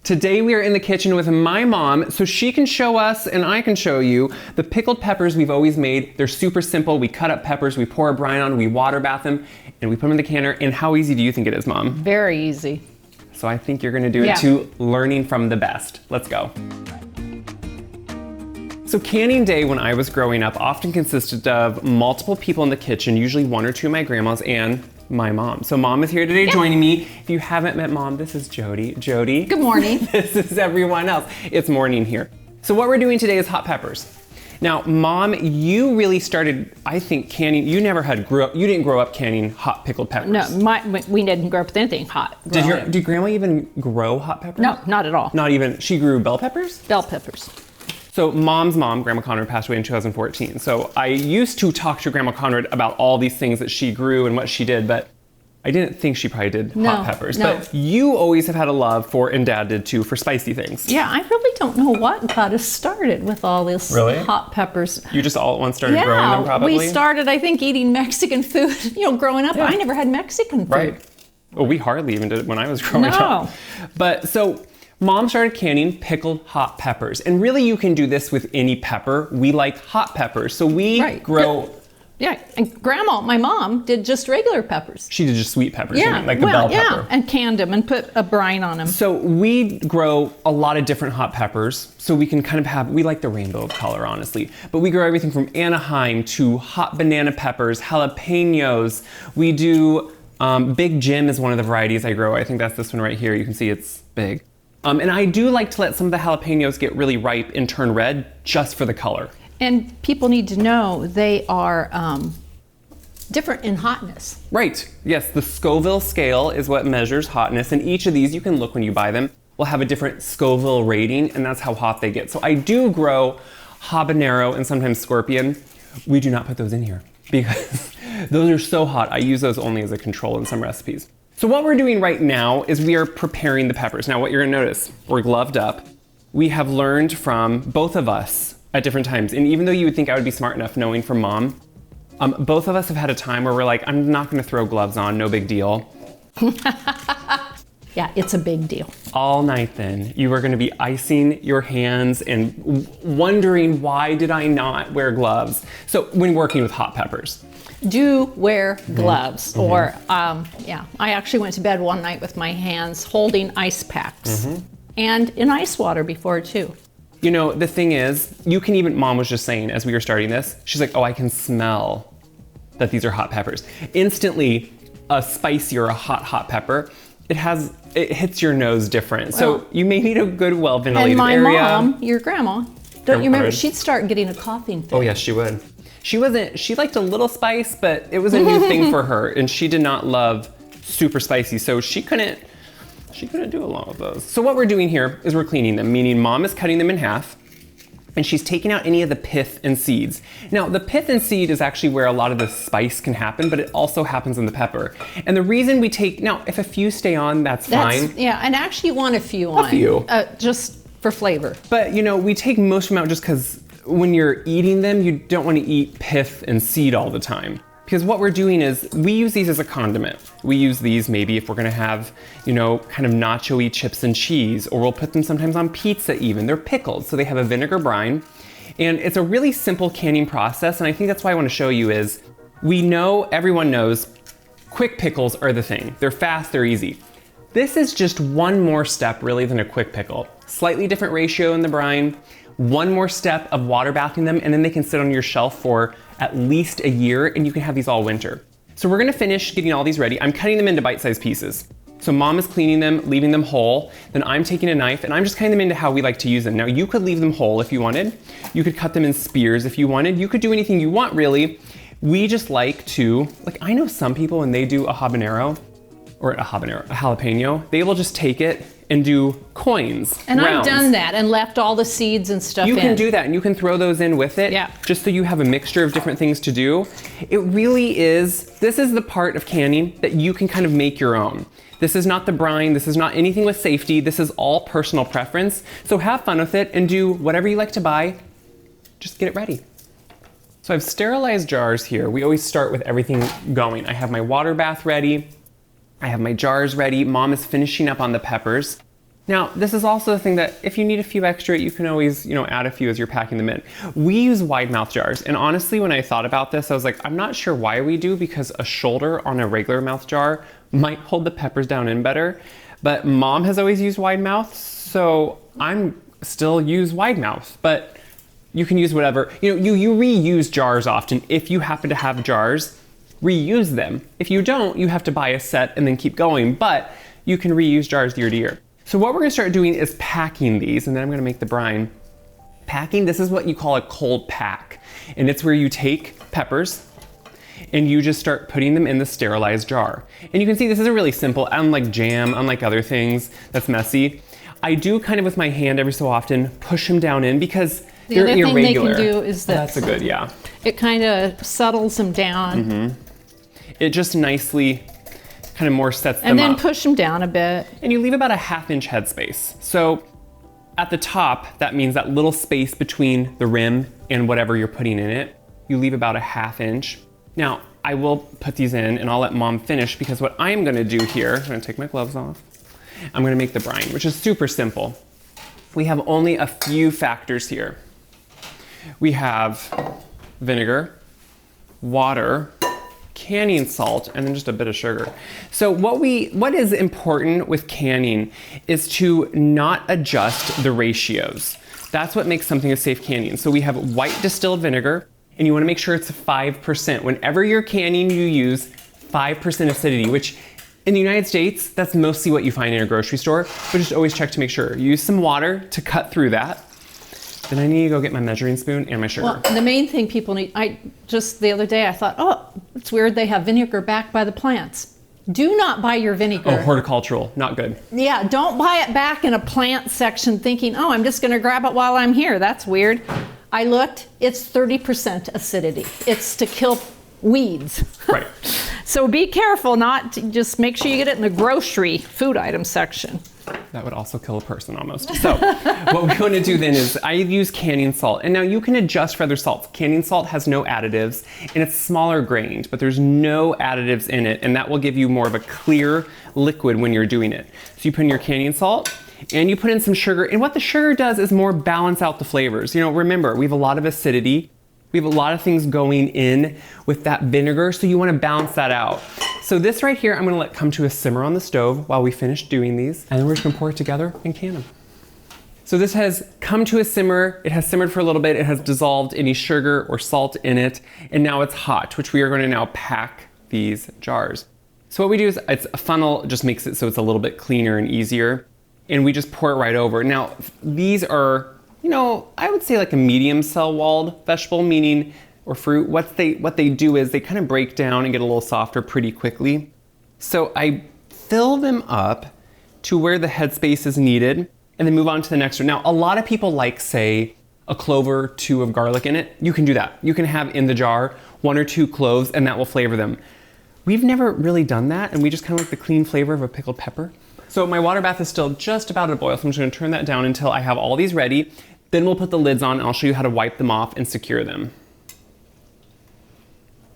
Today we are in the kitchen with my mom so she can show us and I can show you the pickled peppers we've always made. They're super simple. We cut up peppers, we pour a brine on, we water bath them, and we put them in the canner. And how easy do you think it is, Mom? Very easy. So I think you're gonna do it too, learning from the best. Let's go. So canning day when I was growing up often consisted of multiple people in the kitchen, usually one or two of my grandmas and my mom. So Mom is here today joining me. If you haven't met Mom, this is Jody. Jody. Good morning. This is everyone else. It's morning here. So what we're doing today is hot peppers. Now, Mom, you really started, I think, canning. You didn't grow up canning hot pickled peppers. No, we didn't grow up with anything hot. Did Grandma even grow hot peppers? No, not at all. Not even, she grew bell peppers? Bell peppers. So Mom's mom, Grandma Conrad, passed away in 2014. So I used to talk to Grandma Conrad about all these things that she grew and what she did, but I didn't think she probably did hot peppers. No. But you always have had a love for, and Dad did too, for spicy things. Yeah, I really don't know what got us started with all this hot peppers. You just all at once started growing them, probably? We started, I think, eating Mexican food. Growing up, I never had Mexican food. Right. Well, we hardly even did it when I was growing up. But so Mom started canning pickled hot peppers. And really you can do this with any pepper. We like hot peppers. So we grow... Yeah, and Grandma, my mom, did just regular peppers. She did just sweet peppers, like the bell pepper. Yeah, and canned them and put a brine on them. So we grow a lot of different hot peppers. So we can kind of we like the rainbow of color, honestly. But we grow everything from Anaheim to hot banana peppers, jalapenos. We do, Big Jim is one of the varieties I grow. I think that's this one right here. You can see it's big. And I do like to let some of the jalapenos get really ripe and turn red just for the color. And people need to know they are different in hotness. Right, yes, the Scoville scale is what measures hotness, and each of these, you can look when you buy them, will have a different Scoville rating, and that's how hot they get. So I do grow habanero and sometimes scorpion. We do not put those in here because those are so hot. I use those only as a control in some recipes. So what we're doing right now is we are preparing the peppers. Now what you're gonna notice, we're gloved up. We have learned from both of us at different times. And even though you would think I would be smart enough knowing from Mom, both of us have had a time where we're like, I'm not gonna throw gloves on, no big deal. Yeah, it's a big deal. All night then, you are gonna be icing your hands and wondering why did I not wear gloves? So when working with hot peppers. Do wear gloves or, I actually went to bed one night with my hands holding ice packs and in ice water before too. You know, the thing is, you can even, Mom was just saying as we were starting this, she's like, oh, I can smell that these are hot peppers. Instantly, a spicy or a hot pepper, it hits your nose different. So you may need a good, well-ventilated area. And my mom, your grandma, don't you remember, she'd start getting a coughing fit. Oh yes, she would. She liked a little spice, but it was a new thing for her, and she did not love super spicy, so she couldn't do a lot of those. So what we're doing here is we're cleaning them, meaning Mom is cutting them in half and she's taking out any of the pith and seeds. Now the pith and seed is actually where a lot of the spice can happen, but it also happens in the pepper. And the reason we now if a few stay on, that's fine. Yeah, and actually you want a few on. A few. Just for flavor. But we take most of them out just because when you're eating them, you don't want to eat pith and seed all the time. Because what we're doing is, we use these as a condiment. We use these maybe if we're gonna have, kind of nacho-y chips and cheese, or we'll put them sometimes on pizza even. They're pickled, so they have a vinegar brine. And it's a really simple canning process, and I think that's why I wanna show you is, everyone knows, quick pickles are the thing. They're fast, they're easy. This is just one more step really than a quick pickle. Slightly different ratio in the brine, one more step of water bathing them, and then they can sit on your shelf for at least a year, and you can have these all winter. So we're gonna finish getting all these ready. I'm cutting them into bite-sized pieces. So Mom is cleaning them, leaving them whole, then I'm taking a knife and I'm just cutting them into how we like to use them. Now you could leave them whole if you wanted. You could cut them in spears if you wanted. You could do anything you want really. We just like to, I know some people when they do a jalapeno, they will just take it and do coins, And rounds. I've done that and left all the seeds and stuff in. You can do that and you can throw those in with it. Yeah. Just so you have a mixture of different things to do. It really is, this is the part of canning that you can kind of make your own. This is not the brine, this is not anything with safety, this is all personal preference. So have fun with it and do whatever you like to buy, just get it ready. So I've sterilized jars here. We always start with everything going. I have my water bath ready. I have my jars ready. Mom is finishing up on the peppers. Now, this is also the thing that if you need a few extra, you can always, add a few as you're packing them in. We use wide mouth jars. And honestly, when I thought about this, I was like, I'm not sure why we do, because a shoulder on a regular mouth jar might hold the peppers down in better. But Mom has always used wide mouth, so I'm still use wide mouth. But you can use whatever. You reuse jars often. If you happen to have jars, reuse them. If you don't, you have to buy a set and then keep going. But you can reuse jars year to year. So what we're gonna start doing is packing these, and then I'm gonna make the brine. Packing, this is what you call a cold pack. And it's where you take peppers and you just start putting them in the sterilized jar. And you can see this is a really simple, unlike jam, unlike other things that's messy. I do kind of with my hand every so often, push them down in because they're irregular. The other thing they can do is this. That's a good, yeah. It kind of settles them down. Mm-hmm. It just nicely kind of more sets them up. And then push them down a bit. And you leave about a 1/2 inch headspace. So at the top, that means that little space between the rim and whatever you're putting in it, you leave about a 1/2 inch. Now, I will put these in and I'll let Mom finish, because what I'm gonna do here, I'm gonna take my gloves off. I'm gonna make the brine, which is super simple. We have only a few factors here. We have vinegar, water, canning salt, and then just a bit of sugar. So what is important with canning is to not adjust the ratios. That's what makes something a safe canning. So we have white distilled vinegar, and you wanna make sure it's 5%. Whenever you're canning, you use 5% acidity, which in the United States, that's mostly what you find in a grocery store, but just always check to make sure. Use some water to cut through that. Then I need to go get my measuring spoon and my sugar. Well, the main thing people need, the other day I thought, oh, it's weird they have vinegar back by the plants. Do not buy your vinegar. Oh, horticultural, not good. Yeah, don't buy it back in a plant section thinking, oh, I'm just gonna grab it while I'm here. That's weird. I looked, it's 30% acidity. It's to kill weeds. Right. So be careful, not to just make sure you get it in the grocery food item section. That would also kill a person almost. So what we want to do then is I use canning salt. And now you can adjust for other salts. Canning salt has no additives and it's smaller grained, but there's no additives in it. And that will give you more of a clear liquid when you're doing it. So you put in your canning salt and you put in some sugar. And what the sugar does is more balance out the flavors. Remember, we have a lot of acidity. We have a lot of things going in with that vinegar, so you want to balance that out. So this right here, I'm going to let come to a simmer on the stove while we finish doing these, and then we're just going to pour it together and can them. So this has come to a simmer. It has simmered for a little bit. It has dissolved any sugar or salt in it, and now it's hot, which we are going to now pack these jars. So what we do is, it's a funnel, just makes it so it's a little bit cleaner and easier, and we just pour it right over. Now, these are, I would say like a medium cell-walled vegetable, meaning, or fruit. What they do is they kind of break down and get a little softer pretty quickly. So I fill them up to where the headspace is needed and then move on to the next one. Now, a lot of people like, say, a clove or 2 of garlic in it. You can do that. You can have in the jar 1 or 2 cloves and that will flavor them. We've never really done that, and we just kind of like the clean flavor of a pickled pepper. So my water bath is still just about to boil, so I'm just gonna turn that down until I have all these ready. Then we'll put the lids on and I'll show you how to wipe them off and secure them.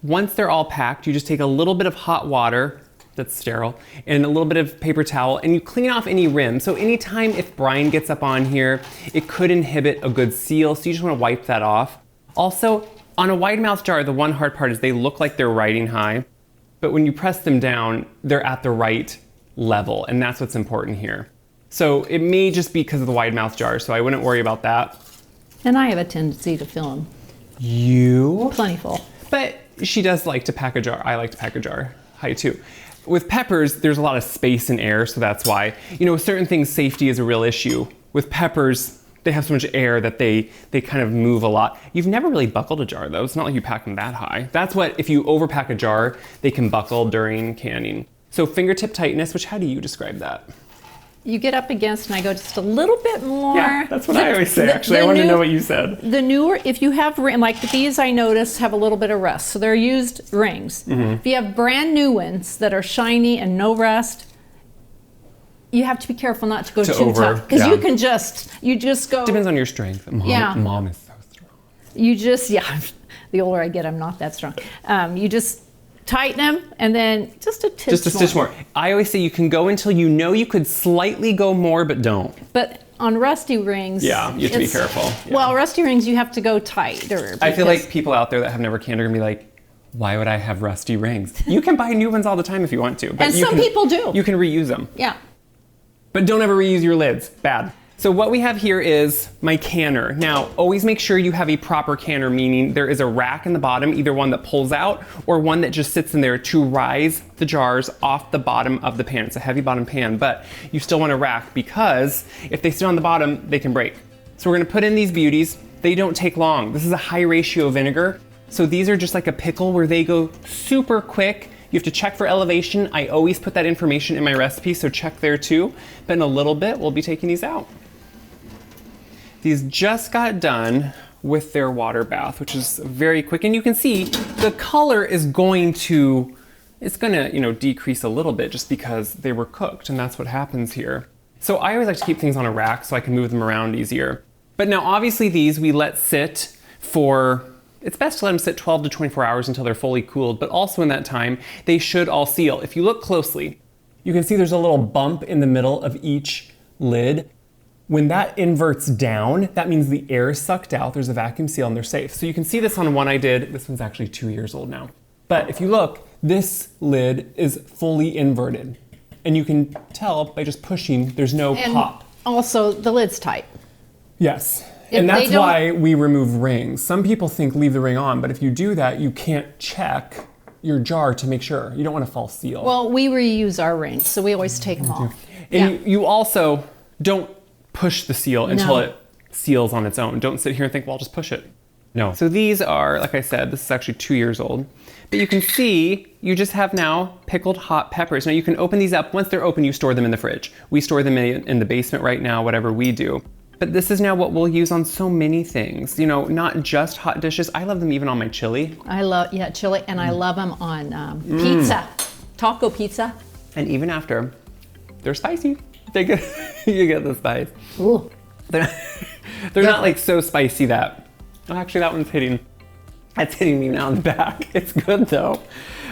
Once they're all packed, you just take a little bit of hot water that's sterile and a little bit of paper towel and you clean off any rim. So anytime if brine gets up on here, it could inhibit a good seal, so you just wanna wipe that off. Also, on a wide mouth jar, the one hard part is they look like they're riding high, but when you press them down, they're at the right level, and that's what's important here. So it may just be because of the wide mouth jar, so I wouldn't worry about that. And I have a tendency to fill them. You? Plentiful. But she does like to pack a jar. I like to pack a jar high too. With peppers, there's a lot of space and air, so that's why. With certain things, safety is a real issue. With peppers, they have so much air that they kind of move a lot. You've never really buckled a jar though. It's not like you pack them that high. That's what, if you overpack a jar, they can buckle during canning. So fingertip tightness, which how do you describe that? You get up against and I go just a little bit more. Yeah, that's what I always say, actually. I wanted to know what you said. The newer, if you have, like these I notice have a little bit of rust, so they're used rings. Mm-hmm. If you have brand new ones that are shiny and no rust, you have to be careful not to go too tough. Because you just go. Depends on your strength. Mom is so strong. The older I get, I'm not that strong. You just tighten them, and then just a stitch more. I always say you can go until you know you could slightly go more, but don't. But on rusty rings, yeah, you have to be careful. Yeah. Well, rusty rings, you have to go tighter. I feel like people out there that have never canned are gonna be like, why would I have rusty rings? You can buy new ones all the time if you want to. But and some people do. You can reuse them. Yeah. But don't ever reuse your lids, bad. So what we have here is my canner. Now, always make sure you have a proper canner, meaning there is a rack in the bottom, either one that pulls out or one that just sits in there to rise the jars off the bottom of the pan. It's a heavy bottom pan, but you still want a rack because if they sit on the bottom, they can break. So we're gonna put in these beauties. They don't take long. This is a high ratio vinegar. So these are just like a pickle where they go super quick. You have to check for elevation. I always put that information in my recipe, so check there too. But in a little bit, we'll be taking these out. These just got done with their water bath, which is very quick. And you can see the color is going to, it's gonna, decrease a little bit just because they were cooked, and that's what happens here. So I always like to keep things on a rack so I can move them around easier. But now obviously these we let sit for, it's best to let them sit 12 to 24 hours until they're fully cooled, but also in that time, they should all seal. If you look closely, you can see there's a little bump in the middle of each lid. When that inverts down, that means the air is sucked out, there's a vacuum seal, and they're safe. So you can see this on one I did. This one's actually 2 years old now. But if you look, this lid is fully inverted. And you can tell by just pushing, there's no pop. Also, the lid's tight. Yes. And that's why we remove rings. Some people think leave the ring on, but if you do that, you can't check your jar to make sure. You don't want a false seal. Well, we reuse our rings, so we always take them off. And you also don't push the seal until it seals on its own. Don't sit here and think, well, I'll just push it. No. So these are, like I said, this is actually 2 years old. But you can see, you just have now pickled hot peppers. Now you can open these up. Once they're open, you store them in the fridge. We store them in the basement right now, whatever we do. But this is now what we'll use on so many things. Not just hot dishes. I love them even on my chili. I love, chili, and I love them on pizza, taco pizza. And even after, they're spicy. You get the spice. Ooh. They're not like so spicy that, oh, actually that one's that's hitting me now in the back. It's good though.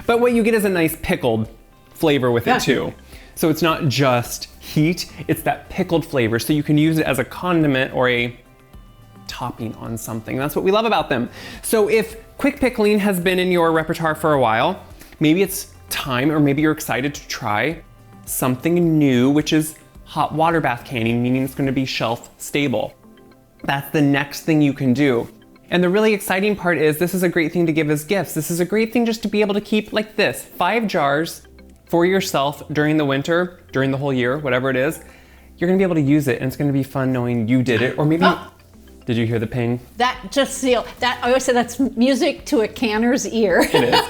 But what you get is a nice pickled flavor with it too. So it's not just heat, it's that pickled flavor. So you can use it as a condiment or a topping on something. That's what we love about them. So if quick pickling has been in your repertoire for a while, maybe it's time, or maybe you're excited to try something new, which is hot water bath canning, meaning it's gonna be shelf stable. That's the next thing you can do. And the really exciting part is this is a great thing to give as gifts. This is a great thing just to be able to keep like this, 5 jars for yourself during the winter, during the whole year, whatever it is. You're gonna be able to use it, and it's gonna be fun knowing you did it. Or maybe, did you hear the ping? That just sealed, I always say that's music to a canner's ear. It is.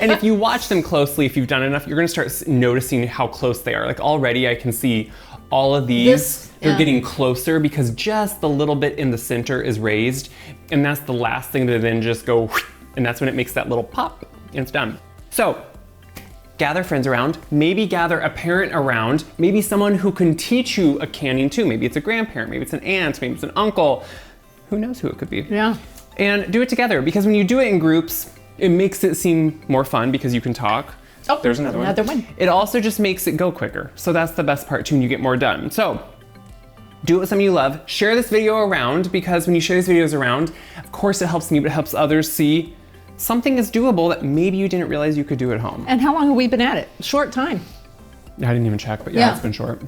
And if you watch them closely, if you've done enough, you're gonna start noticing how close they are. Like already I can see all of these, they're getting closer because just the little bit in the center is raised. And that's the last thing to then just go, and that's when it makes that little pop and it's done. So gather friends around, maybe gather a parent around, maybe someone who can teach you a canning too. Maybe it's a grandparent, maybe it's an aunt, maybe it's an uncle. Who knows who it could be? Yeah. And do it together, because when you do it in groups, it makes it seem more fun because you can talk. Oh, there's another one. It also just makes it go quicker. So that's the best part too, and you get more done. So do it with someone you love. Share this video around, because when you share these videos around, of course it helps me, but it helps others see something is doable that maybe you didn't realize you could do at home. And how long have we been at it? Short time. I didn't even check, but yeah, it's been short.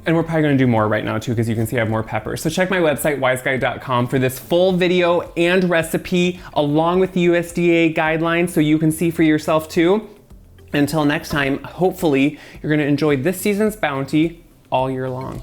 And we're probably gonna do more right now too, because you can see I have more peppers. So check my website, wyseguide.com, for this full video and recipe, along with the USDA guidelines, so you can see for yourself too. Until next time, hopefully you're gonna enjoy this season's bounty all year long.